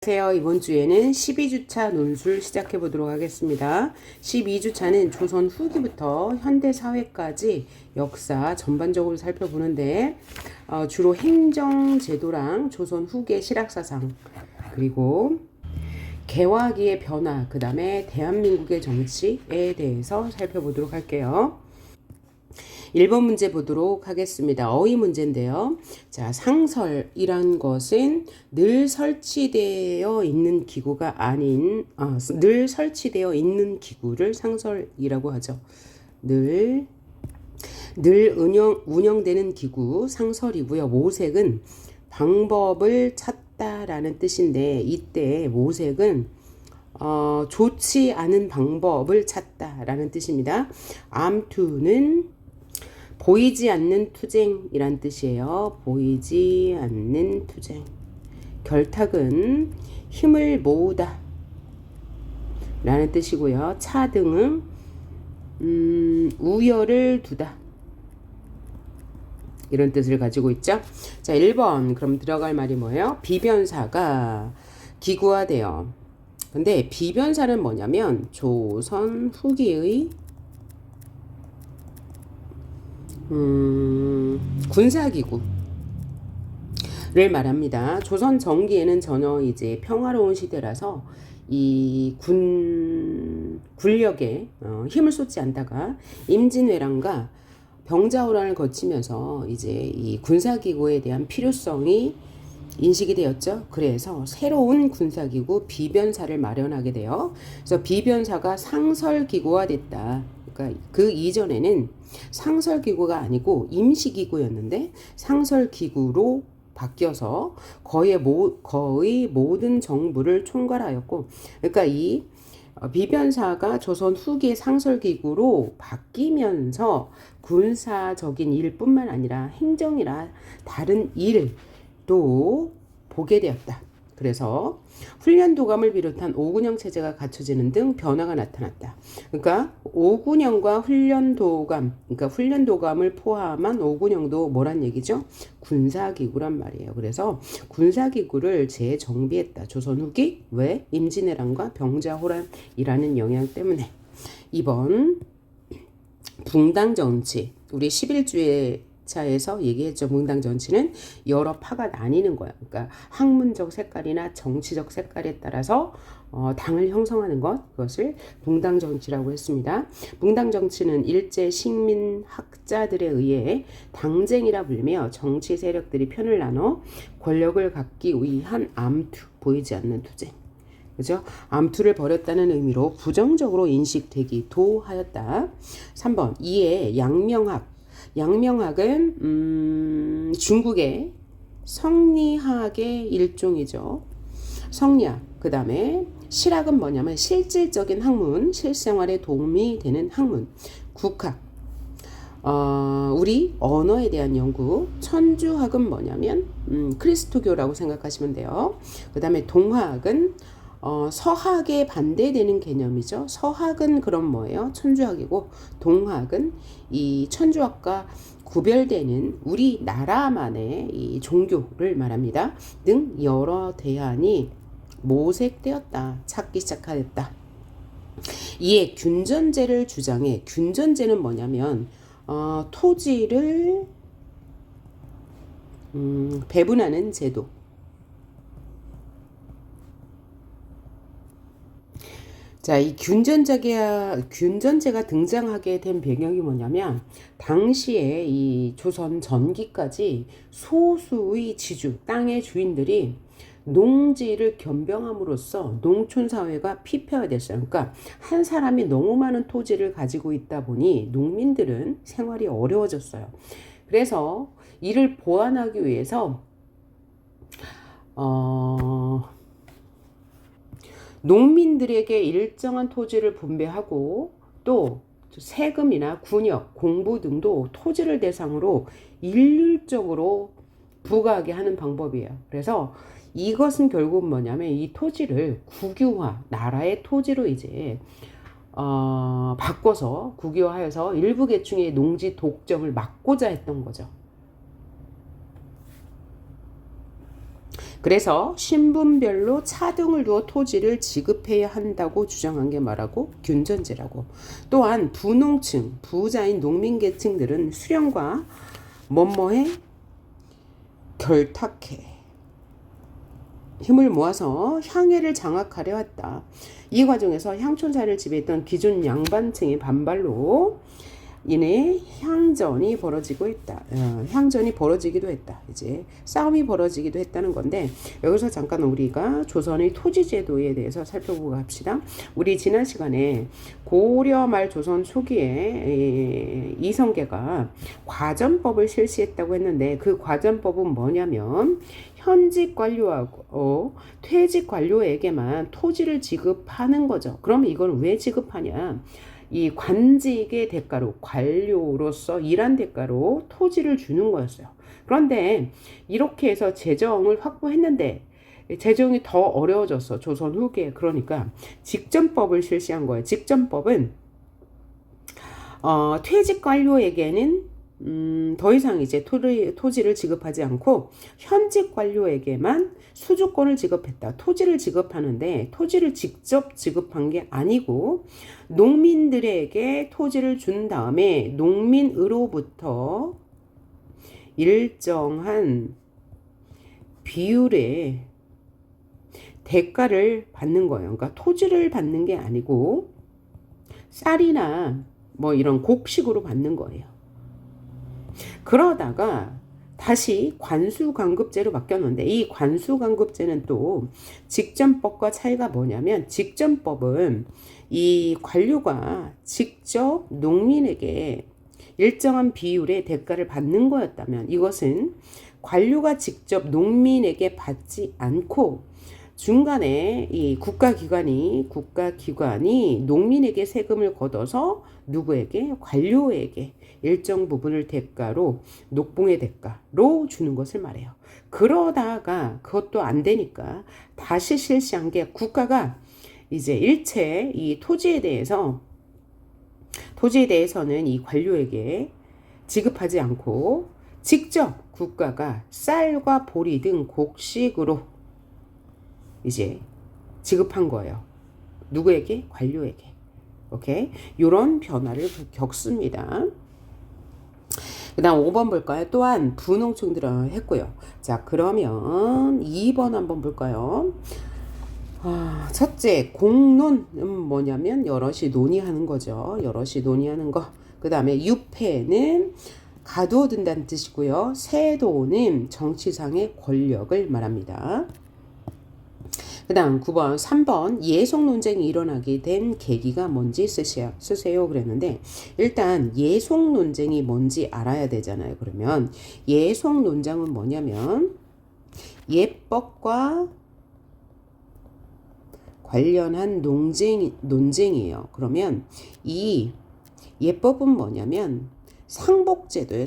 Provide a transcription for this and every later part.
안녕하세요. 이번 주에는 12주차 논술 시작해 보도록 하겠습니다. 12주차는 조선 후기부터 현대 사회까지 역사 전반적으로 살펴보는데 주로 행정제도랑 조선 후기의 실학사상 그리고 개화기의 변화 그 다음에 대한민국의 정치에 대해서 살펴보도록 할게요. 1번 문제 보도록 하겠습니다. 어휘 문제인데요. 자, 상설이란 것은 늘 설치되어 있는 기구가 아닌, 늘 설치되어 있는 기구를 상설이라고 하죠. 늘 운영되는 기구 상설이고요. 모색은 방법을 찾다라는 뜻인데 이때 모색은 좋지 않은 방법을 찾다라는 뜻입니다. 암투는 보이지 않는 투쟁이란 뜻이에요. 보이지 않는 투쟁. 결탁은 힘을 모으다 라는 뜻이고요. 차등은 우열을 두다 이런 뜻을 가지고 있죠. 자, 1번 그럼 들어갈 말이 뭐예요? 비변사가 기구화돼요. 근데 비변사는 뭐냐면 조선 후기의 군사기구를 말합니다. 조선 전기에는 전혀 이제 평화로운 시대라서 이 군력에 힘을 쏟지 않다가 임진왜란과 병자호란을 거치면서 이제 이 군사기구에 대한 필요성이 인식이 되었죠. 그래서 새로운 군사기구 비변사를 마련하게 돼요. 그래서 비변사가 상설기구화됐다. 그러니까 그 이전에는 상설기구가 아니고 임시기구였는데 상설기구로 바뀌어서 거의 모든 정부를 총괄하였고, 그러니까 이 비변사가 조선 후기의 상설기구로 바뀌면서 군사적인 일뿐만 아니라 행정이나 다른 일도 보게 되었다. 그래서 훈련도감을 비롯한 5군형 체제가 갖춰지는 등 변화가 나타났다. 그러니까 5군형과 훈련도감, 그러니까 훈련도감을 포함한 5군형도 뭐란 얘기죠? 군사기구란 말이에요. 그래서 군사기구를 재정비했다. 조선 후기 왜? 임진왜란과 병자호란이라는 영향 때문에. 2번 붕당정치. 우리 11주에 차에서 얘기했죠. 붕당 정치는 여러 파가 나뉘는 거야. 그러니까 학문적 색깔이나 정치적 색깔에 따라서 당을 형성하는 것, 그것을 붕당 정치라고 했습니다. 붕당 정치는 일제 식민학자들에 의해 당쟁이라 불리며 정치 세력들이 편을 나눠 권력을 갖기 위한 암투, 보이지 않는 투쟁. 그죠? 암투를 벌였다는 의미로 부정적으로 인식되기도 하였다. 3번 이에 양명학은 중국의 성리학의 일종이죠. 성리학. 그 다음에 실학은 뭐냐면 실질적인 학문, 실생활에 도움이 되는 학문. 국학. 우리 언어에 대한 연구. 천주학은 뭐냐면 그리스도교라고 생각하시면 돼요. 그 다음에 동학은 서학에 반대되는 개념이죠. 서학은 그럼 뭐예요? 천주학이고 동학은 이 천주학과 구별되는 우리나라만의 이 종교를 말합니다. 등 여러 대안이 모색되었다. 찾기 시작하였다. 이에 균전제를 주장해. 균전제는 뭐냐면 토지를 배분하는 제도. 자, 이 균전제가 등장하게 된 배경이 뭐냐면 당시에 이 조선 전기까지 소수의 지주, 땅의 주인들이 농지를 겸병함으로써 농촌 사회가 피폐화됐어요. 그러니까 한 사람이 너무 많은 토지를 가지고 있다 보니 농민들은 생활이 어려워졌어요. 그래서 이를 보완하기 위해서 농민들에게 일정한 토지를 분배하고 또 세금이나 군역, 공부 등도 토지를 대상으로 일률적으로 부과하게 하는 방법이에요. 그래서 이것은 결국 뭐냐면 이 토지를 국유화, 나라의 토지로 이제 바꿔서 국유화해서 일부 계층의 농지 독점을 막고자 했던 거죠. 그래서 신분별로 차등을 두어 토지를 지급해야 한다고 주장한 게 말하고 균전제라고. 또한 부농층, 부자인 농민계층들은 수령과 뭐뭐에 결탁해 힘을 모아서 향해를 장악하려 했다. 이 과정에서 향촌사를 지배했던 기존 양반층의 반발로 인해 향전이 벌어지고 있다. 향전이 벌어지기도 했다. 이제 싸움이 벌어지기도 했다는 건데, 여기서 잠깐 우리가 조선의 토지제도에 대해서 살펴보고 갑시다. 우리 지난 시간에 고려 말 조선 초기에 이성계가 과전법을 실시했다고 했는데, 그 과전법은 뭐냐면 현직 관료하고 퇴직 관료에게만 토지를 지급하는 거죠. 그럼 이걸 왜 지급하냐? 이 관직의 대가로, 관료로서 일한 대가로 토지를 주는 거였어요. 그런데 이렇게 해서 재정을 확보했는데 재정이 더 어려워졌어. 조선 후기에. 그러니까 직전법을 실시한 거예요. 직전법은 퇴직 관료에게는 더 이상 이제 토지를 지급하지 않고 현직 관료에게만 수주권을 지급했다. 토지를 지급하는데 토지를 직접 지급한 게 아니고 농민들에게 토지를 준 다음에 농민으로부터 일정한 비율의 대가를 받는 거예요. 그러니까 토지를 받는 게 아니고 쌀이나 뭐 이런 곡식으로 받는 거예요. 그러다가 다시 관수관급제로 바뀌었는데, 이 관수관급제는 또 직전법과 차이가 뭐냐면, 직전법은 이 관료가 직접 농민에게 일정한 비율의 대가를 받는 거였다면, 이것은 관료가 직접 농민에게 받지 않고 중간에 이 국가기관이 농민에게 세금을 걷어서 누구에게? 관료에게 일정 부분을 대가로, 녹봉의 대가로 주는 것을 말해요. 그러다가 그것도 안 되니까 다시 실시한 게, 국가가 이제 일체 이 토지에 대해서는 이 관료에게 지급하지 않고 직접 국가가 쌀과 보리 등 곡식으로 이제 지급한 거예요. 누구에게? 관료에게. 오케이? 이런 변화를 겪습니다. 그 다음 5번 볼까요? 또한 부농층들은 했고요. 자, 그러면 2번 한번 볼까요? 첫째, 공론은 뭐냐면 여럿이 논의하는 거죠. 여럿이 논의하는 거. 그 다음에 유패는 가두어둔다는 뜻이고요. 세도는 정치상의 권력을 말합니다. 그 다음 9번, 3번 예속 논쟁이 일어나게 된 계기가 뭔지 쓰세요 그랬는데, 일단 예속 논쟁이 뭔지 알아야 되잖아요. 그러면 예속 논쟁은 뭐냐면 예법과 관련한 논쟁이에요. 그러면 이 예법은 뭐냐면 상복제도예요.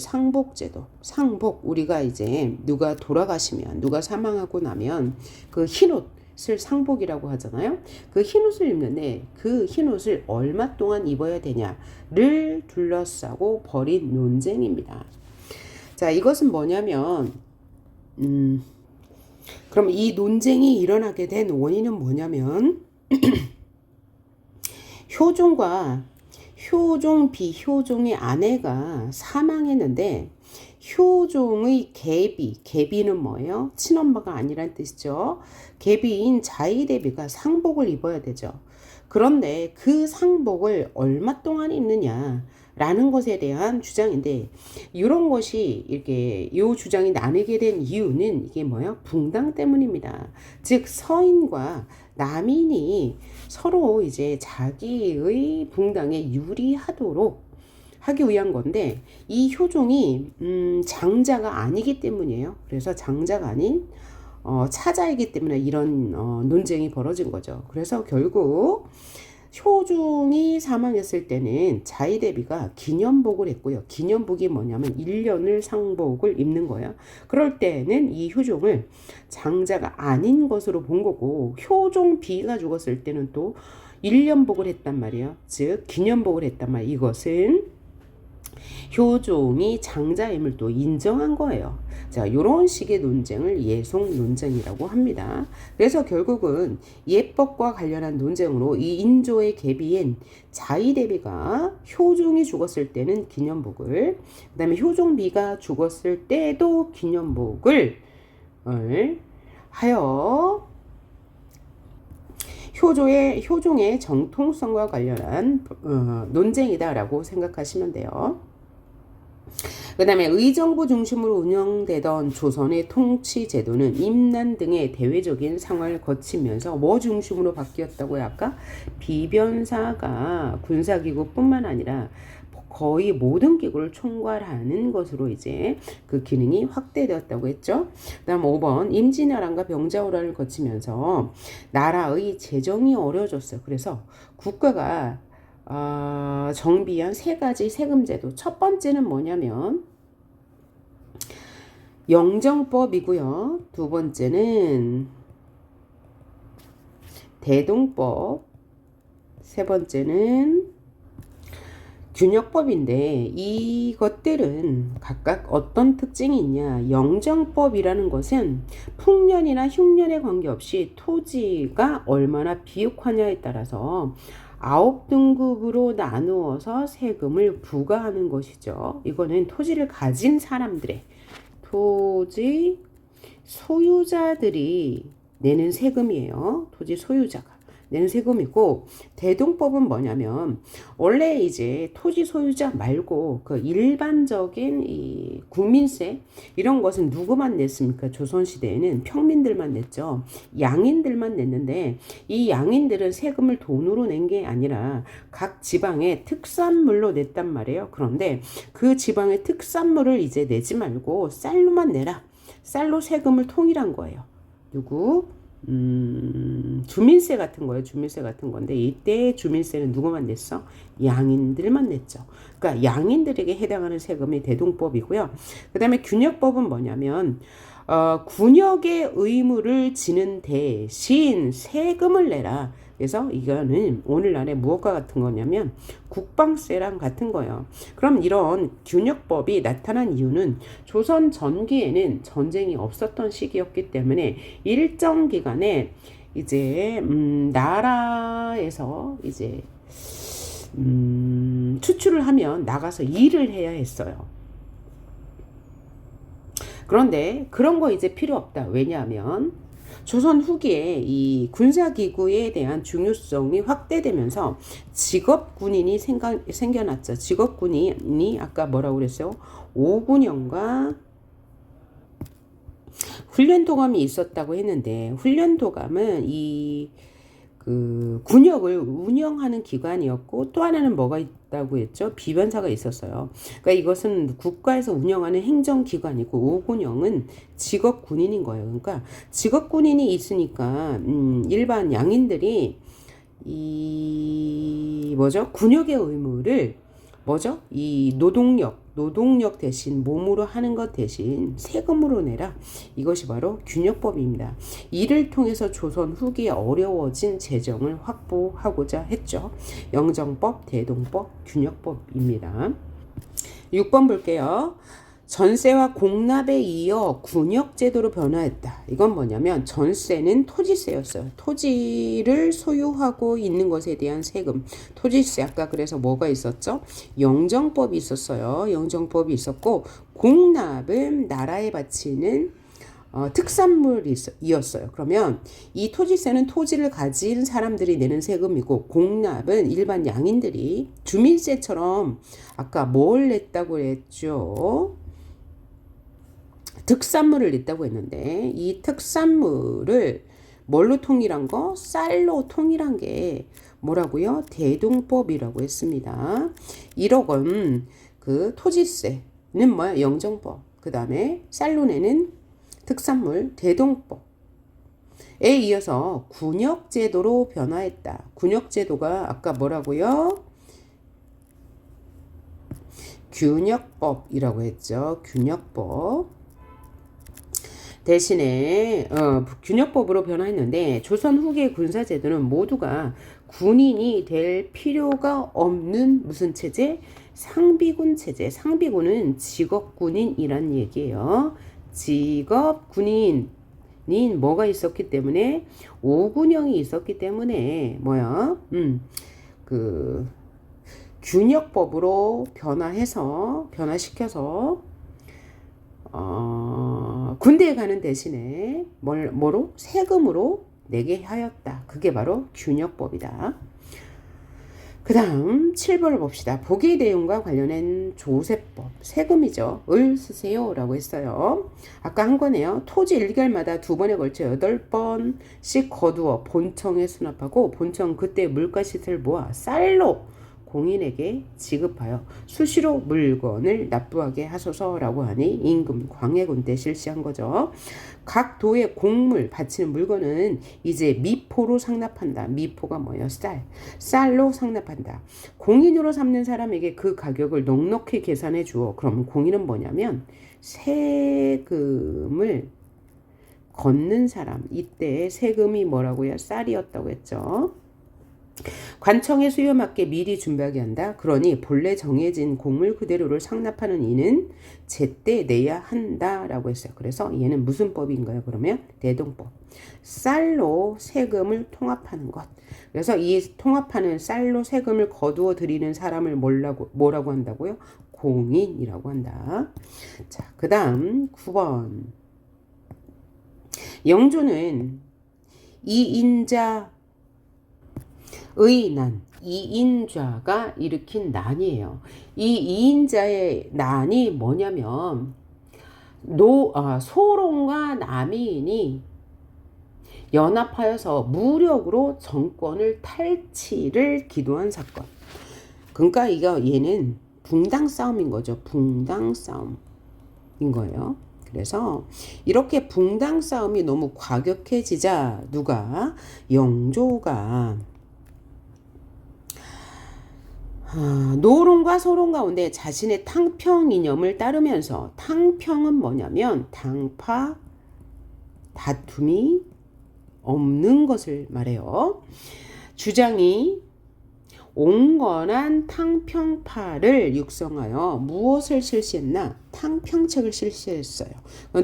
상복. 우리가 이제 누가 돌아가시면, 누가 사망하고 나면 그 흰옷 을 상복이라고 하잖아요. 그 흰옷을 입는데 그 흰옷을 얼마 동안 입어야 되냐를 둘러싸고 벌인 논쟁입니다. 자, 이것은 뭐냐면 그럼 이 논쟁이 일어나게 된 원인은 뭐냐면 효종 비효종의 아내가 사망했는데, 효종의 계비는 뭐예요? 친엄마가 아니란 뜻이죠. 계비인 자의대비가 상복을 입어야 되죠. 그런데 그 상복을 얼마 동안 입느냐라는 것에 대한 주장인데, 이런 것이 이렇게 이 주장이 나뉘게 된 이유는 이게 뭐예요? 붕당 때문입니다. 즉 서인과 남인이 서로 이제 자기의 붕당에 유리하도록 하기 위한 건데, 이 효종이 장자가 아니기 때문이에요. 그래서 장자가 아닌 차자이기 때문에 이런 논쟁이 벌어진 거죠. 그래서 결국 효종이 사망했을 때는 자의대비가 기념복을 했고요. 기념복이 뭐냐면 1년을 상복을 입는 거예요. 그럴 때는 이 효종을 장자가 아닌 것으로 본 거고, 효종비가 죽었을 때는 또 1년복을 했단 말이에요. 즉 기념복을 했단 말이에요. 이것은 효종이 장자임을 또 인정한 거예요. 자, 요런 식의 논쟁을 예속 논쟁이라고 합니다. 그래서 결국은 예법과 관련한 논쟁으로 이 인조의 계비인 자의대비가 효종이 죽었을 때는 기념복을, 그 다음에 효종비가 죽었을 때도 기념복을 하여 효종의 정통성과 관련한 논쟁이다라고 생각하시면 돼요. 그 다음에 의정부 중심으로 운영되던 조선의 통치 제도는 임난 등의 대외적인 상황을 거치면서 뭐 중심으로 바뀌었다고요? 아까 비변사가 군사기구뿐만 아니라 거의 모든 기구를 총괄하는 것으로 이제 그 기능이 확대되었다고 했죠. 그다음 5번 임진왜란과 병자호란을 거치면서 나라의 재정이 어려워졌어요. 그래서 국가가 정비한 세 가지 세금제도. 첫 번째는 뭐냐면 영정법이고요. 두 번째는 대동법. 세 번째는 균역법인데 이것들은 각각 어떤 특징이 있냐. 영정법이라는 것은 풍년이나 흉년에 관계없이 토지가 얼마나 비옥하냐에 따라서 9등급으로 나누어서 세금을 부과하는 것이죠. 이거는 토지를 가진 사람들의 토지 소유자들이 내는 세금이에요. 토지 소유자가 내는 세금이고, 대동법은 뭐냐면 원래 이제 토지 소유자 말고 그 일반적인 이 국민세 이런 것은 누구만 냈습니까? 조선시대에는 평민들만 냈죠. 양인들만 냈는데 이 양인들은 세금을 돈으로 낸 게 아니라 각 지방의 특산물로 냈단 말이에요. 그런데 그 지방의 특산물을 이제 내지 말고 쌀로만 내라. 쌀로 세금을 통일한 거예요. 누구? 주민세 같은 거예요. 주민세 같은 건데 이때 주민세는 누구만 냈어? 양인들만 냈죠. 그러니까 양인들에게 해당하는 세금이 대동법이고요. 그 다음에 균역법은 뭐냐면 군역의 의무를 지는 대신 세금을 내라. 그래서 이거는 오늘날의 무엇과 같은 거냐면 국방세랑 같은 거예요. 그럼 이런 균역법이 나타난 이유는 조선 전기에는 전쟁이 없었던 시기였기 때문에 일정 기간에 이제 나라에서 이제 추출을 하면 나가서 일을 해야 했어요. 그런데 그런 거 이제 필요 없다. 왜냐하면 조선 후기에 이 군사기구에 대한 중요성이 확대되면서 직업군인이 생겨났죠. 직업군인이 아까 뭐라고 그랬어요? 5군형과 훈련도감이 있었다고 했는데, 훈련도감은 그 군역을 운영하는 기관이었고, 또 하나는 뭐가 있다고 했죠? 비변사가 있었어요. 그러니까 이것은 국가에서 운영하는 행정기관이고, 오군영은 직업군인인 거예요. 그러니까 직업군인이 있으니까 일반 양인들이 군역의 의무를 이 노동력 대신 몸으로 하는 것 대신 세금으로 내라. 이것이 바로 균역법입니다. 이를 통해서 조선 후기에 어려워진 재정을 확보하고자 했죠. 영정법, 대동법, 균역법입니다. 6번 볼게요. 전세와 공납에 이어 군역제도로 변화했다. 이건 뭐냐면 전세는 토지세였어요. 토지를 소유하고 있는 것에 대한 세금, 토지세. 아까 그래서 뭐가 있었죠? 영정법이 있었어요. 영정법이 있었고, 공납은 나라에 바치는 특산물이었어요. 그러면 이 토지세는 토지를 가진 사람들이 내는 세금이고, 공납은 일반 양인들이 주민세처럼 아까 뭘 냈다고 했죠? 특산물을 냈다고 했는데, 이 특산물을 뭘로 통일한 거? 쌀로 통일한 게 뭐라고요? 대동법이라고 했습니다. 1억 원 그 토지세는 뭐야? 영정법. 그 다음에 쌀로 내는 특산물 대동법에 이어서 군역제도로 변화했다. 군역제도가 아까 뭐라고요? 균역법이라고 했죠. 균역법. 대신에 균역법으로 변화했는데 조선 후기의 군사제도는 모두가 군인이 될 필요가 없는 무슨 체제? 상비군 체제. 상비군은 직업군인이란 얘기예요. 직업군인인 뭐가 있었기 때문에 오군형이 있었기 때문에 뭐야? 그 균역법으로 변화시켜서 군대에 가는 대신에 뭐로? 세금으로 내게 하였다. 그게 바로 균역법이다. 그 다음 7번을 봅시다. 복의 대운과 관련된 조세법, 세금이죠. 을 쓰세요 라고 했어요. 아까 한 거네요. 토지 1개월마다 2번에 걸쳐 8번씩 거두어 본청에 수납하고 본청 그때 물가시세를 모아 쌀로 공인에게 지급하여 수시로 물건을 납부하게 하소서라고 하니 임금 광해군 때 실시한 거죠. 각 도의 공물 바치는 물건은 이제 미포로 상납한다. 미포가 뭐예요? 쌀로 상납한다. 공인으로 삼는 사람에게 그 가격을 넉넉히 계산해 주어. 그럼 공인은 뭐냐면 세금을 걷는 사람. 이때 세금이 뭐라고요? 쌀이었다고 했죠. 관청의 수요에 맞게 미리 준비하게 한다. 그러니 본래 정해진 공물 그대로를 상납하는 이는 제때 내야 한다라고 했어요. 그래서 얘는 무슨 법인가요? 그러면 대동법. 쌀로 세금을 통합하는 것. 그래서 이 통합하는 쌀로 세금을 거두어 드리는 사람을 뭐라고 한다고요? 공인이라고 한다. 자, 그 다음 9번. 영조는 이인자 의 난, 이인자가 일으킨 난이에요. 이 이인자의 난이 뭐냐면 소론과 남이인이 연합하여서 무력으로 정권을 탈취를 기도한 사건. 그러니까 얘는 붕당 싸움인 거죠. 붕당 싸움인 거예요. 그래서 이렇게 붕당 싸움이 너무 과격해지자 영조가 노론과 소론 가운데 자신의 탕평 이념을 따르면서, 탕평은 뭐냐면 당파 다툼이 없는 것을 말해요. 주장이 온건한 탕평파를 육성하여 무엇을 실시했나? 탕평책을 실시했어요.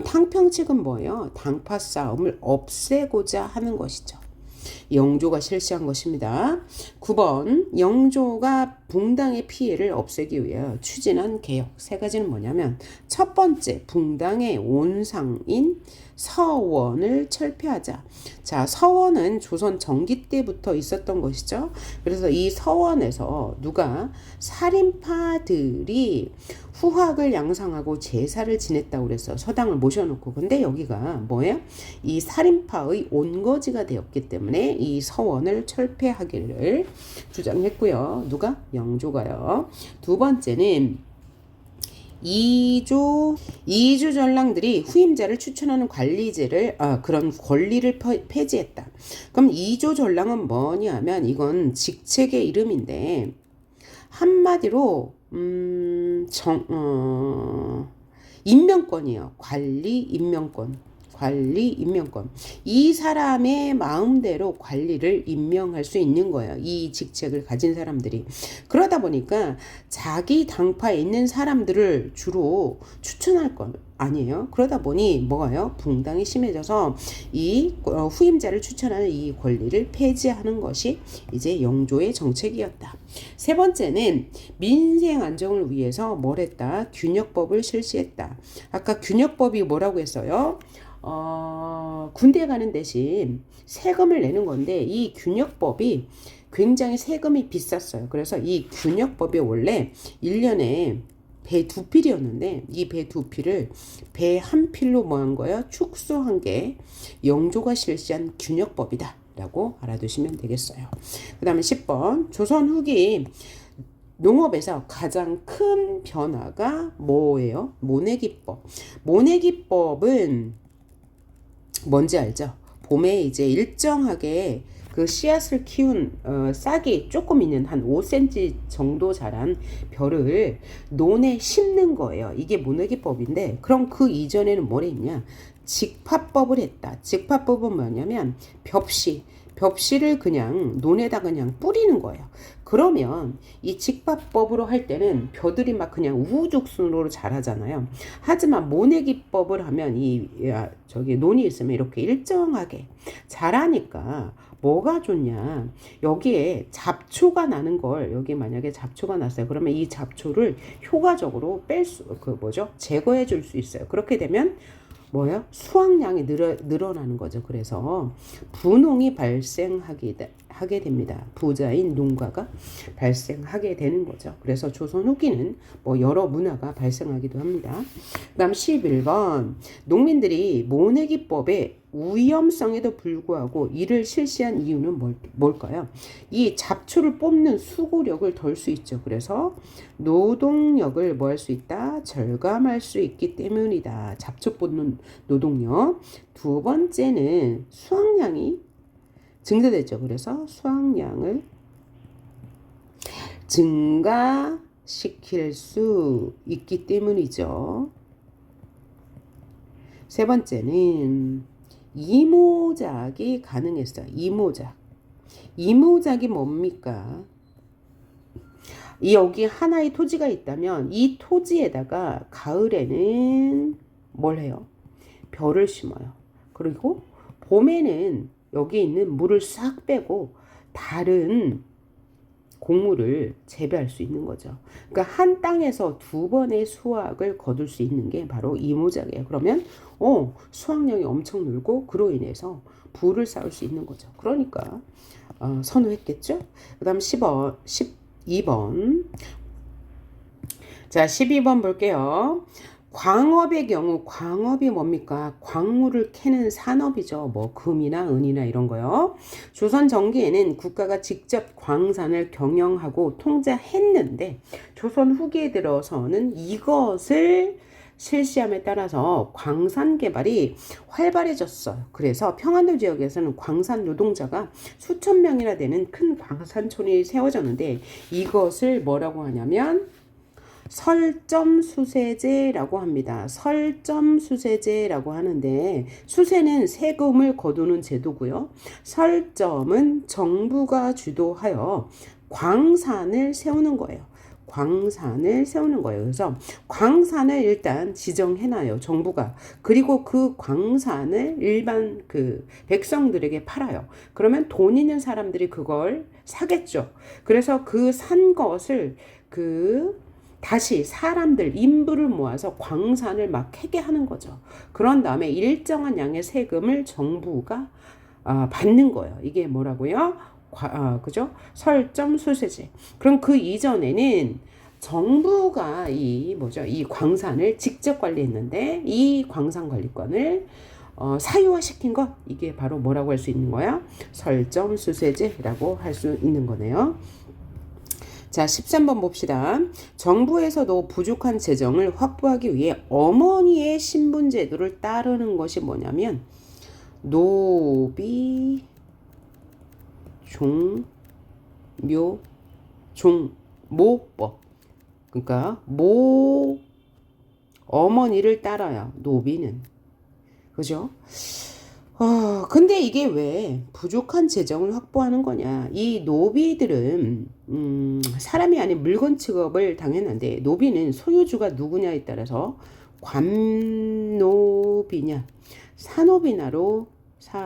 탕평책은 뭐예요? 당파 싸움을 없애고자 하는 것이죠. 영조가 실시한 것입니다. 9번 영조가 붕당의 피해를 없애기 위해 추진한 개혁 세 가지는 뭐냐면, 첫 번째 붕당의 온상인 서원을 철폐하자. 자, 서원은 조선 정기 때부터 있었던 것이죠. 그래서 이 서원에서 살인파들이 후학을 양상하고 제사를 지냈다고 그랬어. 서당을 모셔놓고. 근데 여기가 뭐예요? 이 살인파의 온거지가 되었기 때문에 이 서원을 철폐하기를 주장했고요. 영조가요. 두 번째는 이조 전랑들이 후임자를 추천하는 관리제를 그런 권리를 폐지했다. 그럼 이조 전랑은 뭐냐면 이건 직책의 이름인데 한마디로 임명권이에요. 관리 임명권. 이 사람의 마음대로 관리를 임명할 수 있는 거예요. 이 직책을 가진 사람들이. 그러다 보니까 자기 당파에 있는 사람들을 주로 추천할 건 아니에요. 그러다 보니 뭐가요? 붕당이 심해져서 이 후임자를 추천하는 이 권리를 폐지하는 것이 이제 영조의 정책이었다. 세 번째는 민생 안정을 위해서 뭘 했다? 균역법을 실시했다. 아까 균역법이 뭐라고 했어요? 군대 가는 대신 세금을 내는 건데 이 균역법이 굉장히 세금이 비쌌어요. 그래서 이 균역법이 원래 1년에 배 2필이었는데 이 배 2필을 배 1필로 뭐 한 거예요? 축소한 게 영조가 실시한 균역법이다 라고 알아두시면 되겠어요. 그 다음에 10번 조선 후기 농업에서 가장 큰 변화가 뭐예요? 모내기법. 모내기법은 뭔지 알죠? 봄에 이제 일정하게 그 씨앗을 키운 싹이 조금 있는 한 5cm 정도 자란 벼를 논에 심는 거예요. 이게 모내기법인데, 그럼 그 이전에는 뭘 했냐? 직파법을 했다. 직파법은 뭐냐면 벽시를 그냥 논에다 그냥 뿌리는 거예요. 그러면 이 직파법으로 할 때는 벼들이 막 그냥 우후죽순으로 자라잖아요. 하지만 모내기법을 하면 저기 논이 있으면 이렇게 일정하게 자라니까 뭐가 좋냐? 여기에 잡초가 나는 걸, 여기 만약에 잡초가 났어요. 그러면 이 잡초를 효과적으로 제거해 줄 수 있어요. 그렇게 되면 뭐예요? 수확량이 늘어나는 거죠. 그래서 분홍이 발생하게 됩니다. 부자인 농가가 발생하게 되는 거죠. 그래서 조선 후기는 뭐 여러 문화가 발생하기도 합니다. 그다음 11번 농민들이 모내기법의 위험성에도 불구하고 이를 실시한 이유는 뭘까요? 이 잡초를 뽑는 수고력을 덜 수 있죠. 그래서 노동력을 뭐 할 수 있다? 절감할 수 있기 때문이다. 잡초 뽑는 노동력. 두 번째는 수확량이 증대되죠. 그래서 수확량을 증가시킬 수 있기 때문이죠. 세 번째는 이모작이 가능했어요. 이모작이 뭡니까? 여기 하나의 토지가 있다면 이 토지에다가 가을에는 뭘 해요? 벼를 심어요. 그리고 봄에는 여기 있는 물을 싹 빼고 다른 곡물을 재배할 수 있는 거죠. 그러니까 한 땅에서 두 번의 수확을 거둘 수 있는 게 바로 이모작이에요. 그러면 수확량이 엄청 늘고 그로 인해서 부를 쌓을 수 있는 거죠. 그러니까 선호했겠죠. 그 다음 12번. 자, 12번 볼게요. 광업의 경우, 광업이 뭡니까? 광물을 캐는 산업이죠. 뭐 금이나 은이나 이런 거요. 조선 전기에는 국가가 직접 광산을 경영하고 통제했는데 조선 후기에 들어서는 이것을 실시함에 따라서 광산 개발이 활발해졌어요. 그래서 평안도 지역에서는 광산 노동자가 수천 명이나 되는 큰 광산촌이 세워졌는데 이것을 뭐라고 하냐면 설점수세제라고 합니다. 설점수세제라고 하는데 수세는 세금을 거두는 제도고요. 설점은 정부가 주도하여 광산을 세우는 거예요. 그래서 광산을 일단 지정해놔요. 정부가. 그리고 그 광산을 일반 백성들에게 팔아요. 그러면 돈 있는 사람들이 그걸 사겠죠. 그래서 그 산 것을 다시 사람들, 인부를 모아서 광산을 막 캐게 하는 거죠. 그런 다음에 일정한 양의 세금을 정부가 받는 거예요. 이게 뭐라고요? 그죠? 설점수세제. 그럼 그 이전에는 정부가 이 광산을 직접 관리했는데 이 광산 관리권을 사유화시킨 것, 이게 바로 뭐라고 할 수 있는 거야? 설점수세제라고 할 수 있는 거네요. 자, 13번 봅시다. 정부에서도 부족한 재정을 확보하기 위해 어머니의 신분 제도를 따르는 것이 뭐냐면 노비 종묘법. 그러니까 어머니를 따라요. 노비는. 그죠? 근데 이게 왜 부족한 재정을 확보하는 거냐? 이 노비들은 사람이 아닌 물건 취급을 당했는데 노비는 소유주가 누구냐에 따라서 관노비냐,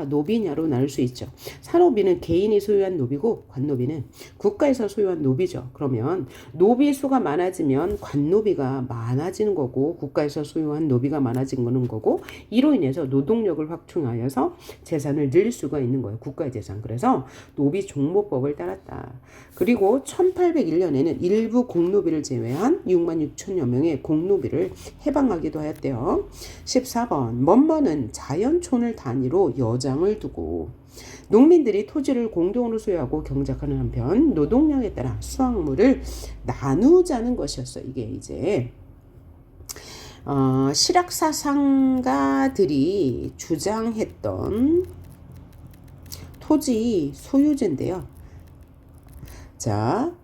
노비냐로 나눌 수 있죠. 산노비는 개인이 소유한 노비고 관노비는 국가에서 소유한 노비죠. 그러면 노비 수가 많아지면 관노비가 많아지는 거고 국가에서 소유한 노비가 많아지는 거고 이로 인해서 노동력을 확충하여서 재산을 늘릴 수가 있는 거예요. 국가의 재산. 그래서 노비 종모법을 따랐다. 그리고 1801년에는 일부 공노비를 제외한 6만 6천여 명의 공노비를 해방하기도 하였대요. 14번. 먼먼은 자연촌을 단위로 여장을 두고 농민들이 토지를 공동으로 소유하고 경작하는 한편 노동량에 따라 수확물을 나누자는 것이었어요. 이게 이제 실학사상가들이 주장했던 토지 소유제인데요. 자,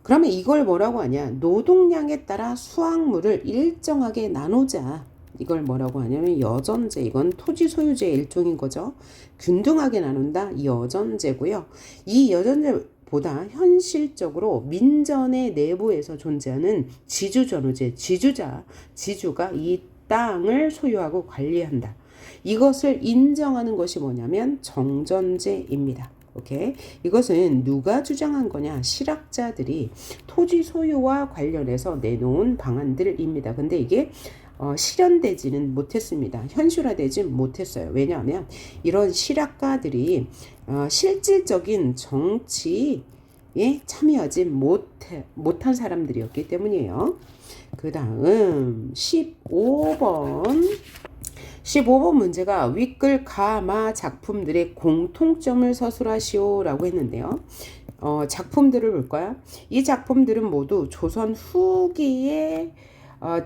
그러면 이걸 뭐라고 하냐? 노동량에 따라 수확물을 일정하게 나누자. 이걸 뭐라고 하냐면 여전제. 이건 토지 소유제의 일종인 거죠. 균등하게 나눈다. 이 여전제고요. 이 여전제보다 현실적으로 민전의 내부에서 존재하는 지주전후제, 지주가 이 땅을 소유하고 관리한다. 이것을 인정하는 것이 뭐냐면 정전제입니다. 오케이. 이것은 누가 주장한 거냐? 실학자들이 토지 소유와 관련해서 내놓은 방안들입니다. 근데 이게 실현되지는 못했습니다. 현실화되지 못했어요. 왜냐하면 이런 실학가들이 실질적인 정치에 참여하지 못한 사람들이었기 때문이에요. 그 다음 15번 문제가 윗글 가마 작품들의 공통점을 서술하시오 라고 했는데요. 작품들을 볼까요? 이 작품들은 모두 조선 후기에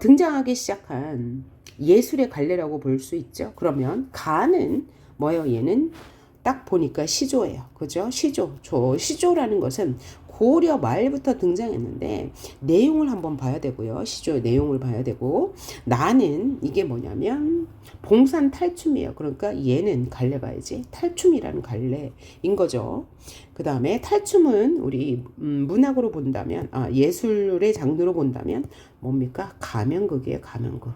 등장하기 시작한 예술의 갈래라고 볼 수 있죠. 그러면 가는 뭐예요? 얘는 딱 보니까 시조예요. 그죠? 시조라는 것은 고려 말부터 등장했는데 내용을 한번 봐야 되고요. 시조의 내용을 봐야 되고, 나는 이게 뭐냐면 봉산 탈춤이에요. 그러니까 얘는 갈래 봐야지. 탈춤이라는 갈래인 거죠. 그 다음에 탈춤은 우리 문학으로 본다면, 예술의 장르로 본다면 뭡니까? 가면극이에요. 가면극.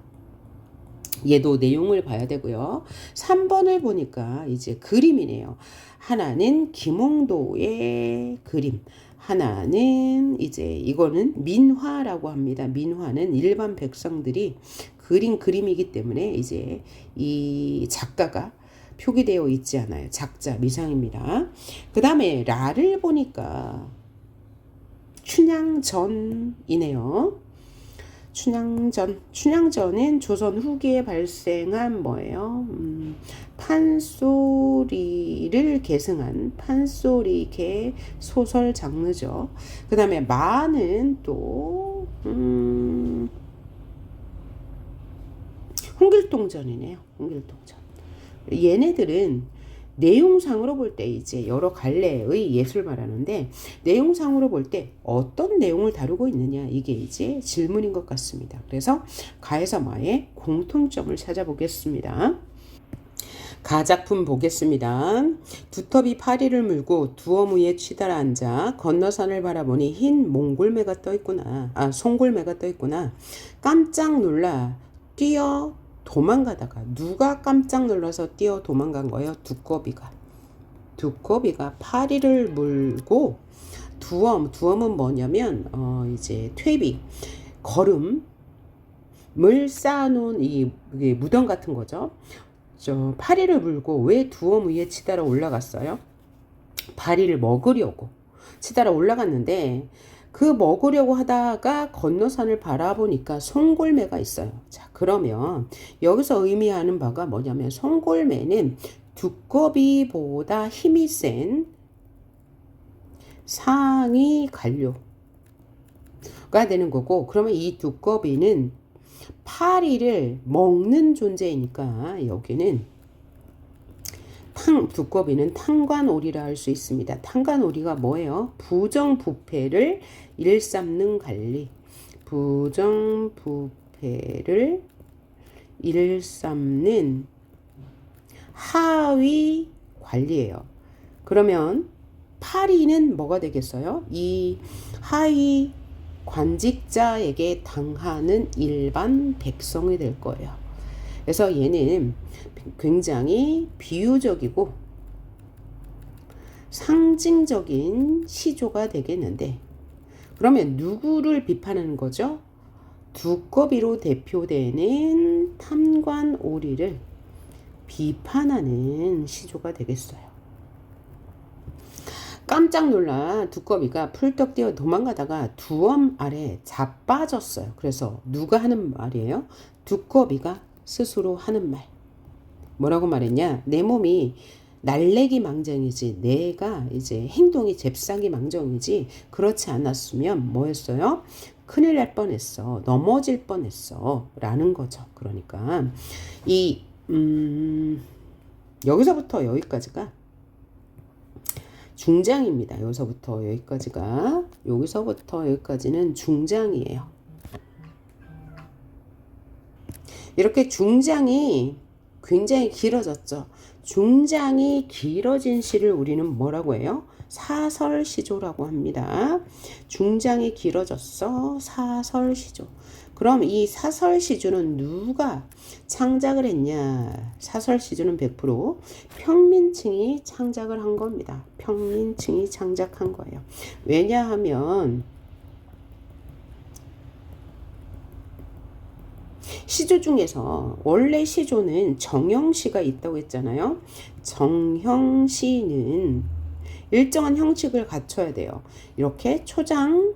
얘도 내용을 봐야 되고요. 3번을 보니까 이제 그림이네요. 하나는 김홍도의 그림, 하나는 이제 이거는 민화라고 합니다. 민화는 일반 백성들이 그린 그림이기 때문에 이제 이 작가가 표기되어 있지 않아요. 작자 미상입니다. 그 다음에 라를 보니까 춘향전이네요. 춘향전은 조선 후기에 발생한 뭐예요? 판소리를 계승한 판소리계 소설 장르죠. 그 다음에 마는 또 홍길동전이네요. 홍길동전. 얘네들은 내용상으로 볼 때 이제 여러 갈래의 예술 말하는데, 내용상으로 볼 때 어떤 내용을 다루고 있느냐, 이게 이제 질문인 것 같습니다. 그래서 가에서 마의 공통점을 찾아보겠습니다. 가작품 보겠습니다. 두터비 파리를 물고 두엄 위에 치달아 앉아 건너산을 바라보니 흰 몽골매가 떠있구나. 송골매가 떠있구나. 깜짝 놀라 뛰어 도망가다가, 누가 깜짝 놀라서 뛰어 도망간 거예요? 두꺼비가 파리를 물고, 두엄은 뭐냐면 이제 퇴비, 거름을 쌓아놓은 이게 무덤 같은 거죠. 파리를 물고 왜 두엄 위에 치달아 올라갔어요? 파리를 먹으려고 치달아 올라갔는데, 그 먹으려고 하다가 건너산을 바라보니까 송골매가 있어요. 자, 그러면 여기서 의미하는 바가 뭐냐면, 송골매는 두꺼비보다 힘이 센 상위 관료가 되는 거고, 그러면 이 두꺼비는 파리를 먹는 존재이니까 여기는 두꺼비는 탕관오리라 할 수 있습니다. 탕관오리가 뭐예요? 부정부패를 일삼는 관리. 부정부패를 일삼는 하위 관리예요. 그러면 파리는 뭐가 되겠어요? 이 하위 관직자에게 당하는 일반 백성이 될 거예요. 그래서 얘는 굉장히 비유적이고 상징적인 시조가 되겠는데, 그러면 누구를 비판하는 거죠? 두꺼비로 대표되는 탐관오리를 비판하는 시조가 되겠어요. 깜짝 놀라 두꺼비가 풀떡 뛰어 도망가다가 두엄 아래 자빠졌어요. 그래서 누가 하는 말이에요? 두꺼비가 스스로 하는 말. 뭐라고 말했냐? 내 몸이 날래기 망정이지, 내가 이제 행동이 잽싸기 망정이지, 그렇지 않았으면 뭐였어요? 큰일 날 뻔했어, 넘어질 뻔했어 라는 거죠. 그러니까 이 여기서부터 여기까지가 중장입니다. 여기서부터 여기까지는 중장이에요. 이렇게 중장이 굉장히 길어졌죠. 중장이 길어진 시를 우리는 뭐라고 해요? 사설시조라고 합니다. 중장이 길어졌어. 사설시조. 그럼 이 사설시조는 누가 창작을 했냐? 사설시조는 100% 평민층이 창작을 한 겁니다. 평민층이 창작한 거예요. 왜냐하면 시조 중에서 원래 시조는 정형시가 있다고 했잖아요. 정형시는 일정한 형식을 갖춰야 돼요. 이렇게 초장,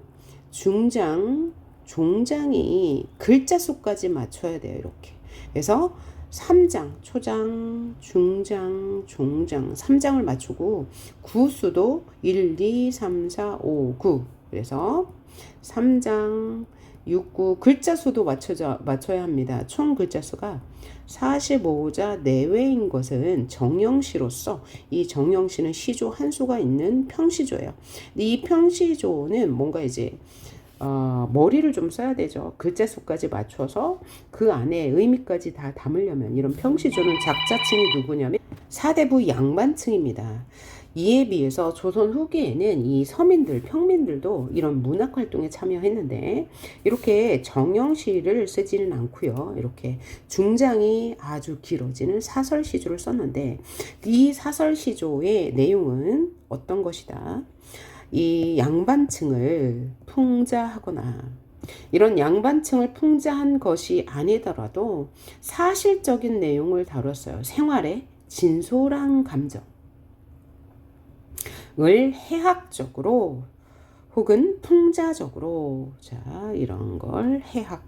중장, 종장이 글자 수까지 맞춰야 돼요. 이렇게. 그래서 3장, 초장, 중장, 종장 3장을 맞추고 구수도 1, 2, 3, 4, 5, 9. 그래서 3장, 6, 9 글자 수도 맞춰야 합니다. 총 글자 수가 45자 내외인 것은 정형시로서 이 정형시는 시조 한 수가 있는 평시조예요. 이 평시조는 뭔가 이제 머리를 좀 써야 되죠. 글자 수까지 맞춰서 그 안에 의미까지 다 담으려면 이런 평시조는 작자층이 누구냐면 사대부 양반층입니다. 이에 비해서 조선 후기에는 이 서민들, 평민들도 이런 문학 활동에 참여했는데 이렇게 정형시를 쓰지는 않고요. 이렇게 중장이 아주 길어지는 사설시조를 썼는데 이 사설시조의 내용은 어떤 것이다? 이 양반층을 풍자하거나 이런 양반층을 풍자한 것이 아니더라도 사실적인 내용을 다뤘어요. 생활의 진솔한 감정을 해학적으로 혹은 풍자적으로 이런 걸 해학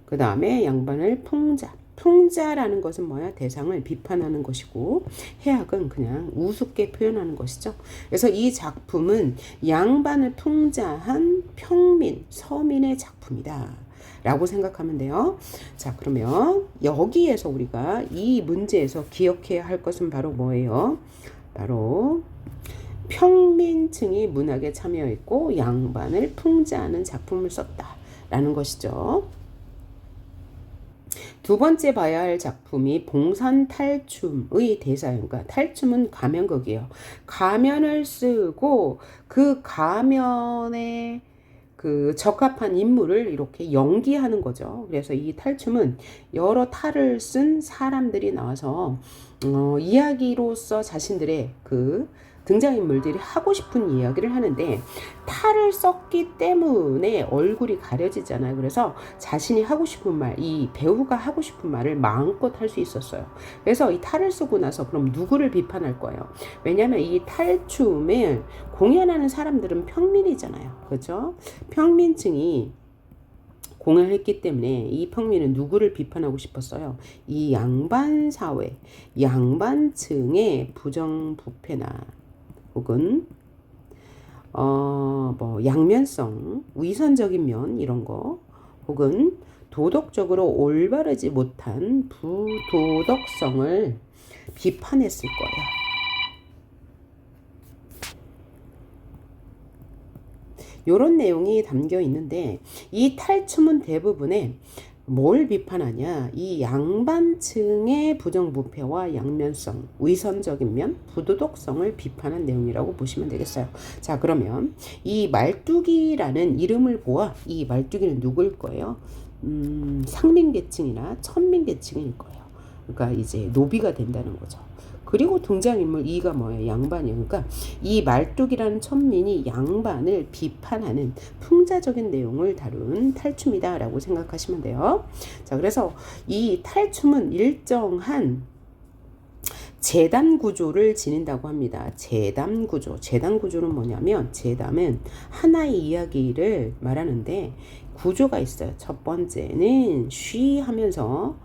그 다음에 양반을 풍자라는 것은 뭐야? 대상을 비판하는 것이고 해학은 그냥 우습게 표현하는 것이죠. 그래서 이 작품은 양반을 풍자한 평민, 서민의 작품이다 라고 생각하면 돼요. 자, 그러면 여기에서 우리가 이 문제에서 기억해야 할 것은 바로 뭐예요? 바로 평민층이 문학에 참여했고 양반을 풍자하는 작품을 썼다라는 것이죠. 두 번째 봐야 할 작품이 봉산탈춤의 대사예요. 그러니까 탈춤은 가면극이에요. 가면을 쓰고 그 가면에 그 적합한 인물을 이렇게 연기하는 거죠. 그래서 이 탈춤은 여러 탈을 쓴 사람들이 나와서 이야기로서 자신들의 그 등장인물들이 하고 싶은 이야기를 하는데 탈을 썼기 때문에 얼굴이 가려지잖아요. 그래서 자신이 하고 싶은 말, 이 배우가 하고 싶은 말을 마음껏 할 수 있었어요. 그래서 이 탈을 쓰고 나서 그럼 누구를 비판할 거예요? 왜냐하면 이 탈춤을 공연하는 사람들은 평민이잖아요. 그렇죠? 평민층이 공연했기 때문에 이 평민은 누구를 비판하고 싶었어요? 이 양반 사회, 양반층의 부정부패나 혹은 뭐 양면성, 위선적인 면 이런 거 혹은 도덕적으로 올바르지 못한 부도덕성을 비판했을 거예요. 이런 내용이 담겨 있는데 이 탈춤은 대부분의 뭘 비판하냐? 이 양반층의 부정부패와 양면성, 위선적인 면, 부도덕성을 비판한 내용이라고 보시면 되겠어요. 자, 그러면 이 말뚝이라는 이름을 보아 이 말뚝이는 누구일 거예요? 상민계층이나 천민계층일 거예요. 그러니까 이제 노비가 된다는 거죠. 그리고 등장인물 2가 뭐예요? 양반이에요. 그러니까 이 말뚝이라는 천민이 양반을 비판하는 풍자적인 내용을 다룬 탈춤이다라고 생각하시면 돼요. 자, 그래서 이 탈춤은 일정한 재단 구조를 지닌다고 합니다. 재단 구조. 재단 구조는 뭐냐면 재단은 하나의 이야기를 말하는데 구조가 있어요. 첫 번째는 쉬 하면서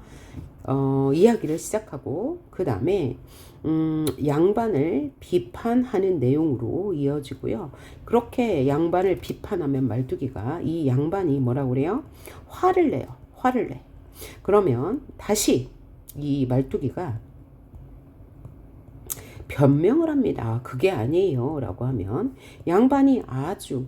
이야기를 시작하고 그 다음에 양반을 비판하는 내용으로 이어지고요. 그렇게 양반을 비판하면 말뚝이가 이 양반이 뭐라고 그래요? 화를 내요. 화를 내. 그러면 다시 이 말뚝이가 변명을 합니다. 그게 아니에요 라고 하면 양반이 아주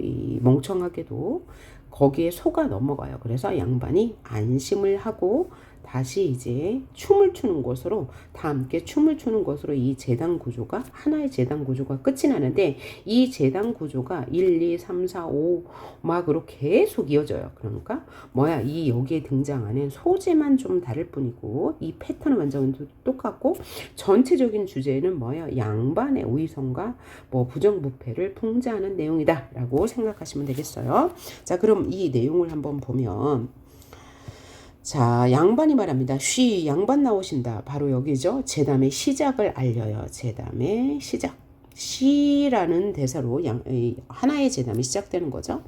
이 멍청하게도 거기에 속아 넘어가요. 그래서 양반이 안심을 하고 다시 이제 춤을 추는 것으로, 다 함께 춤을 추는 것으로 이 제단 구조가, 하나의 제단 구조가 끝이 나는데, 이 제단 구조가 1, 2, 3, 4, 5 막으로 계속 이어져요. 그러니까 뭐야, 이 여기에 등장하는 소재만 좀 다를 뿐이고 이 패턴은 완전 똑같고, 전체적인 주제는 뭐야, 양반의 우위성과 뭐 부정부패를 풍자하는 내용이다 라고 생각하시면 되겠어요. 자, 그럼 이 내용을 한번 보면, 자, 양반이 말합니다. 쉬, 양반 나오신다. 바로 여기죠. 제담의 시작을 알려요. 제담의 시작. 시라는 대사로 하나의 제담이 시작되는 거죠.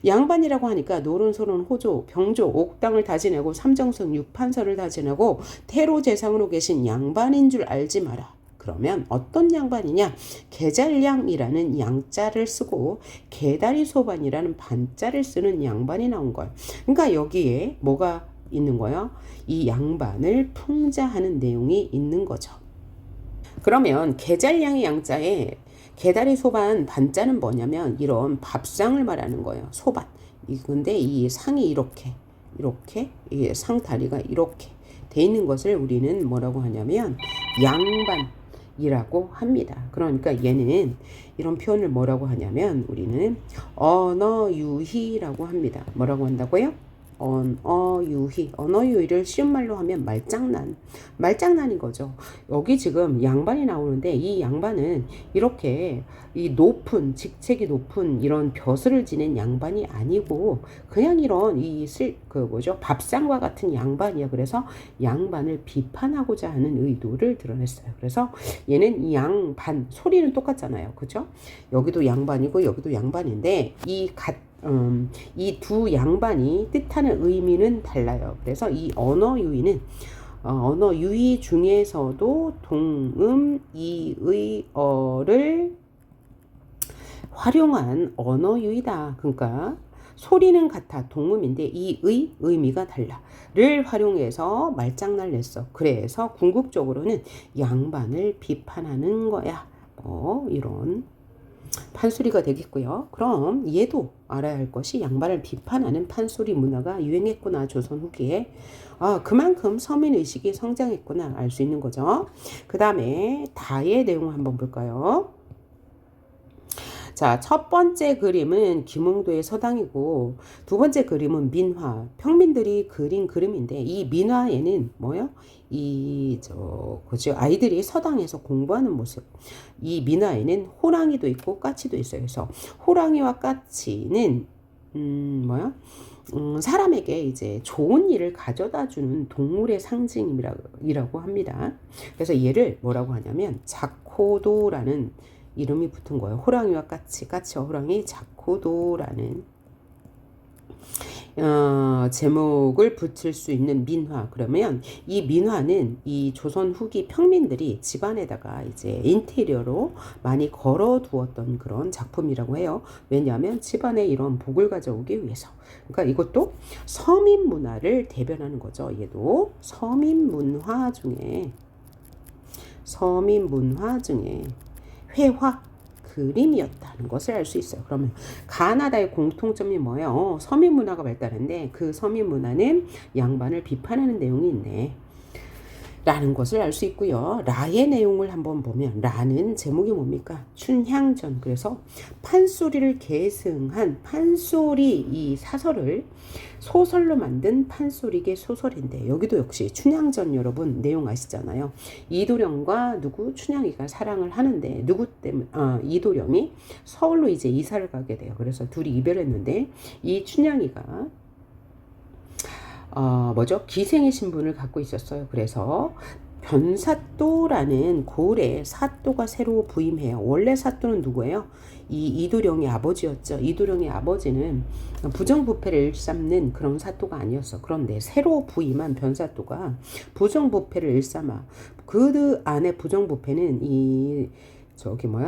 양반이라고 하니까 노론소론 호조, 병조, 옥당을 다 지내고 삼정승, 육판서를 다 지내고 태로 재상으로 계신 양반인 줄 알지 마라. 그러면 어떤 양반이냐? 계잘량이라는 양자를 쓰고 개다리 소반이라는 반자를 쓰는 양반이 나온 거예요. 그러니까 여기에 뭐가 있는 거예요? 이 양반을 풍자하는 내용이 있는 거죠. 그러면 계잘량의 양자에 개다리 소반 반자는 뭐냐면 이런 밥상을 말하는 거예요. 소반. 근데 이 상이 이렇게 이 상 다리가 이렇게 돼 있는 것을 우리는 뭐라고 하냐면 양반이라고 합니다. 그러니까 얘는 이런 표현을 뭐라고 하냐면 우리는 언어유희라고 합니다. 뭐라고 한다고요? 언어유희. 언어유희를 쉬운 말로 하면 말장난인 거죠. 여기 지금 양반이 나오는데 이 양반은 이렇게 이 높은, 직책이 높은 이런 벼슬을 지낸 양반이 아니고 그냥 이런 밥상과 같은 양반이야. 그래서 양반을 비판하고자 하는 의도를 드러냈어요. 그래서 얘는 이 양반, 소리는 똑같잖아요. 그죠? 여기도 양반이고 여기도 양반인데 이 두 양반이 뜻하는 의미는 달라요. 그래서 이 언어유희는 언어유희 중에서도 동음 이의어를 활용한 언어유희다. 그러니까 소리는 같아 동음인데 이 의미가 달라를 활용해서 말장난을 냈어. 그래서 궁극적으로는 양반을 비판하는 거야. 이런 판소리가 되겠고요. 그럼 얘도 알아야 할 것이 양반을 비판하는 판소리 문화가 유행했구나. 조선 후기에. 그만큼 서민의식이 성장했구나 알 수 있는 거죠. 그 다음에 다의 내용을 한번 볼까요? 자, 첫 번째 그림은 김홍도의 서당이고 두 번째 그림은 민화. 평민들이 그린 그림인데 이 민화에는 뭐요? 아이들이 서당에서 공부하는 모습. 이 민화에는 호랑이도 있고 까치도 있어요. 그래서 호랑이와 까치는 사람에게 이제 좋은 일을 가져다 주는 동물의 상징이라고 합니다. 그래서 얘를 뭐라고 하냐면 자코도라는 이름이 붙은 거예요. 호랑이와 까치와 호랑이, 자코도라는 제목을 붙일 수 있는 민화. 그러면 이 민화는 이 조선 후기 평민들이 집안에다가 이제 인테리어로 많이 걸어두었던 그런 작품이라고 해요. 왜냐하면 집안에 이런 복을 가져오기 위해서. 그러니까 이것도 서민 문화를 대변하는 거죠. 얘도 서민 문화 중에 회화, 그림이었다는 것을 알 수 있어요. 그러면 가나다의 공통점이 뭐예요? 서민 문화가 발달했는데 그 서민 문화는 양반을 비판하는 내용이 있네. 라는 것을 알 수 있고요. 라의 내용을 한번 보면 라는 제목이 뭡니까? 춘향전. 그래서 판소리를 계승한 판소리 이 사설을 소설로 만든 판소리계 소설인데 여기도 역시 춘향전 여러분 내용 아시잖아요. 이도령과 춘향이가 사랑을 하는데 이도령이 서울로 이제 이사를 가게 돼요. 그래서 둘이 이별했는데 이 춘향이가 기생의 신분을 갖고 있었어요. 그래서 변사또라는 고을에 사또가 새로 부임해요. 원래 사또는 누구예요? 이도령의 아버지였죠. 이도령의 아버지는 부정부패를 일삼는 그런 사또가 아니었어. 그런데 새로 부임한 변사또가 부정부패를 일삼아. 그 안에 부정부패는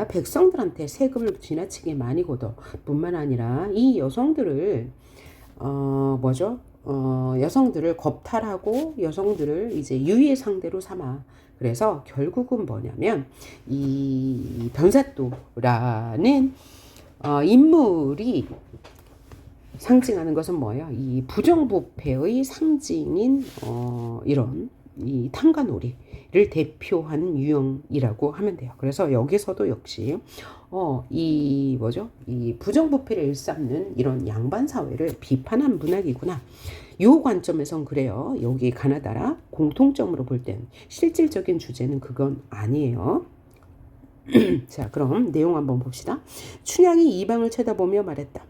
백성들한테 세금을 지나치게 많이 걷어 뿐만 아니라 이 여성들을 여성들을 겁탈하고 여성들을 이제 유의의 상대로 삼아. 그래서 결국은 뭐냐면 이 변사또라는 인물이 상징하는 것은 뭐예요? 이 부정부패의 상징인 이런 이 탕가놀이를 대표하는 유형이라고 하면 돼요. 그래서 여기서도 역시 이 뭐죠? 이 부정부패를 일삼는 이런 양반 사회를 비판한 문학이구나. 요 관점에선 그래요. 여기 가나다라 공통점으로 볼 땐 실질적인 주제는 그건 아니에요. 자, 그럼 내용 한번 봅시다. 춘향이 이방을 쳐다보며 말했다.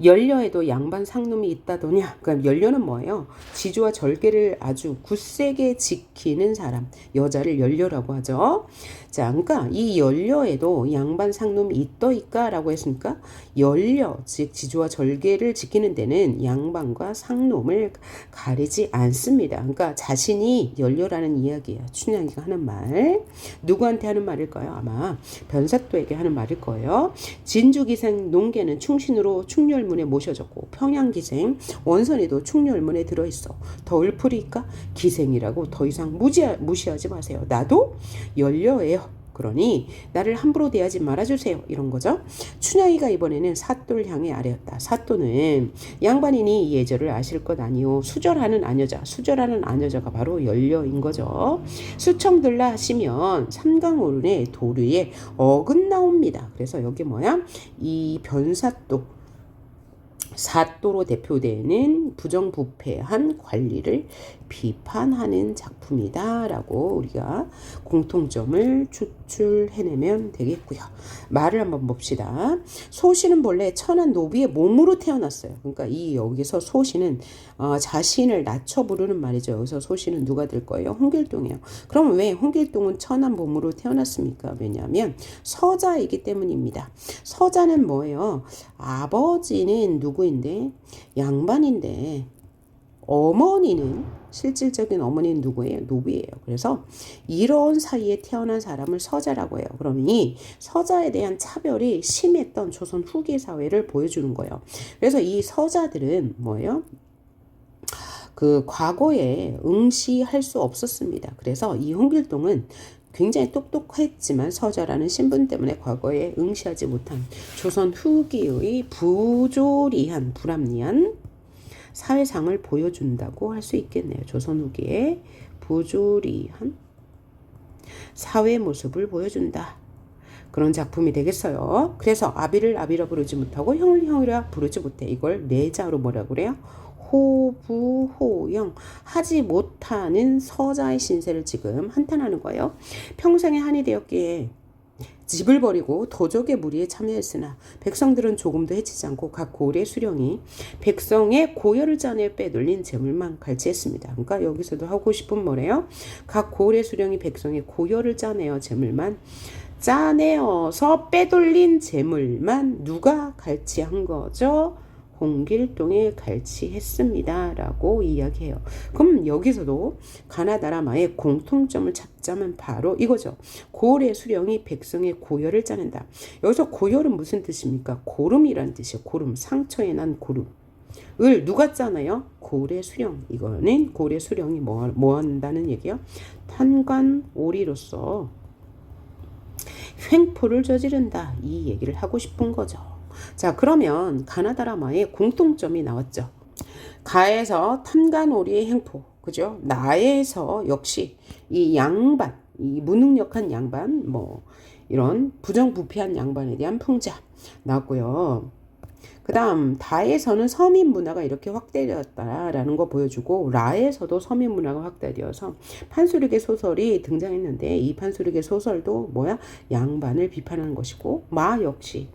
연려에도 양반 상놈이 있다더냐. 그러니까 연려는 뭐예요? 지주와 절개를 아주 굳세게 지키는 사람, 여자를 연려라고 하죠. 자, 그러니까 이 연려에도 양반 상놈이 있더이까라고 했으니까 연려, 즉 지주와 절개를 지키는 데는 양반과 상놈을 가리지 않습니다. 그러니까 자신이 연려라는 이야기예요. 춘향이가 하는 말. 누구한테 하는 말일까요? 아마 변사또에게 하는 말일 거예요. 진주기생 농계는 충신으로 충렬문에 모셔졌고 평양기생 원선이도 충렬문에 들어있어. 더 읊으리까? 기생이라고 더 이상 무시하지 마세요. 나도 연려예요. 그러니 나를 함부로 대하지 말아주세요. 이런 거죠. 춘향이가 이번에는 사또를 향해 아뢰었다. 사또는 양반이니 예절을 아실 것 아니오. 수절하는 아녀자. 수절하는 아녀자가 바로 연려인 거죠. 수청들라 하시면 삼강오륜의 도리에 어긋나옵니다. 그래서 여기 뭐야? 이 변사또. 사또로 대표되는 부정부패한 관리를 비판하는 작품이다라고 우리가 공통점을 추출해내면 되겠고요. 말을 한번 봅시다. 소시는 본래 천한 노비의 몸으로 태어났어요. 그러니까 이 여기서 소시는 자신을 낮춰 부르는 말이죠. 여기서 소시는 누가 될 거예요? 홍길동이에요. 그럼 왜 홍길동은 천한 몸으로 태어났습니까? 왜냐하면 서자이기 때문입니다. 서자는 뭐예요? 아버지는 누구인데? 양반인데 어머니는 실질적인 어머니는 누구예요? 노비예요. 그래서 이런 사이에 태어난 사람을 서자라고 해요. 그러니 서자에 대한 차별이 심했던 조선 후기 사회를 보여주는 거예요. 그래서 이 서자들은 뭐예요? 그 과거에 응시할 수 없었습니다. 그래서 이 홍길동은 굉장히 똑똑했지만 서자라는 신분 때문에 과거에 응시하지 못한 조선 후기의 부조리한 불합리한 사회상을 보여준다고 할 수 있겠네요. 조선 후기의 부조리한 사회 모습을 보여준다. 그런 작품이 되겠어요. 그래서 아비를 아비라 부르지 못하고 형을 형이라 부르지 못해. 이걸 내자로 뭐라고 그래요? 호부호영 하지 못하는 서자의 신세를 지금 한탄하는 거예요. 평생에 한이 되었기에 집을 버리고 도적의 무리에 참여했으나 백성들은 조금도 해치지 않고 각 고을의 수령이 백성의 고열을 짜내 빼돌린 재물만 갈취했습니다. 그러니까 여기서도 하고 싶은 뭐래요? 각 고을의 수령이 백성의 고열을 짜내어 재물만 짜내어서 빼돌린 재물만 누가 갈취한 거죠? 홍길동에 갈취했습니다. 라고 이야기해요. 그럼 여기서도 가나다라마의 공통점을 잡자면 바로 이거죠. 고을의 수령이 백성의 고열을 짜낸다. 여기서 고열은 무슨 뜻입니까? 고름이란 뜻이에요. 고름, 상처에 난 고름. 을 누가 짜나요? 고을의 수령. 이거는 고을의 수령이 뭐 한다는 얘기예요? 탄관오리로서 횡포를 저지른다. 이 얘기를 하고 싶은 거죠. 자, 그러면 가나다라마의 공통점이 나왔죠. 가에서 탐관오리의 행포, 그죠? 나에서 역시 이 양반, 이 무능력한 양반, 뭐 이런 부정부패한 양반에 대한 풍자 나왔고요. 그 다음 다에서는 서민 문화가 이렇게 확대되었다라는 거 보여주고 라에서도 서민 문화가 확대되어서 판소리계 소설이 등장했는데 이 판소리계 소설도 뭐야? 양반을 비판하는 것이고 마 역시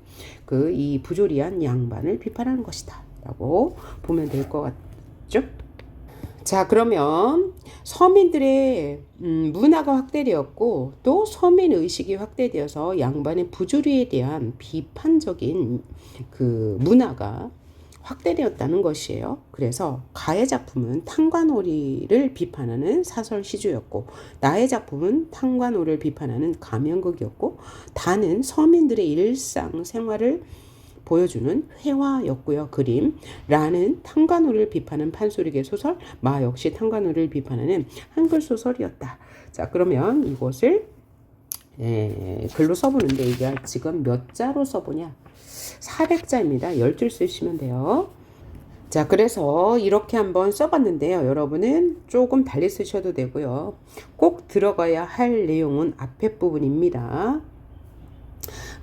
그 이 부조리한 양반을 비판하는 것이다 라고 보면 될 것 같죠? 자, 그러면 서민들의 문화가 확대되었고 또 서민 의식이 확대되어서 양반의 부조리에 대한 비판적인 그 문화가 확대되었다는 것이에요. 그래서 가의 작품은 탕관오리를 비판하는 사설 시조였고 나의 작품은 탕관오리를 비판하는 가면극이었고 다는 서민들의 일상 생활을 보여주는 회화였고요. 그림. 라는 탕관오리를 비판하는 판소리계 소설, 마 역시 탕관오리를 비판하는 한글 소설이었다. 자, 그러면 이것을 글로 써보는데 이게 지금 몇 자로 써보냐? 400자입니다. 10줄 쓰시면 돼요. 자, 그래서 이렇게 한번 써봤는데요. 여러분은 조금 달리 쓰셔도 되고요. 꼭 들어가야 할 내용은 앞에 부분입니다.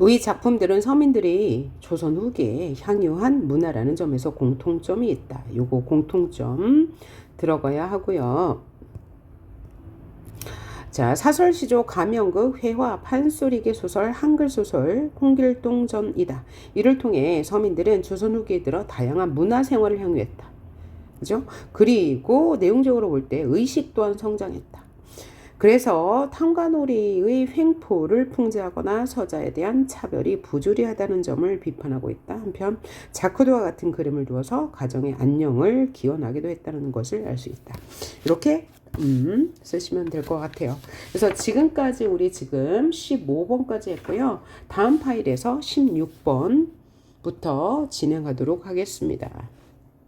이 작품들은 서민들이 조선 후기에 향유한 문화라는 점에서 공통점이 있다. 요거 공통점 들어가야 하고요. 자, 사설시조, 가명극, 회화, 판소리계 소설, 한글소설, 홍길동전이다. 이를 통해 서민들은 조선 후기에 들어 다양한 문화생활을 향유했다. 그죠? 그리고 내용적으로 볼 때 의식 또한 성장했다. 그래서 탕과놀이의 횡포를 풍자하거나 서자에 대한 차별이 부조리하다는 점을 비판하고 있다. 한편 자크도와 같은 그림을 두어서 가정의 안녕을 기원하기도 했다는 것을 알 수 있다. 이렇게 쓰시면 될 것 같아요. 그래서 지금까지 우리 지금 15번까지 했고요. 다음 파일에서 16번부터 진행하도록 하겠습니다.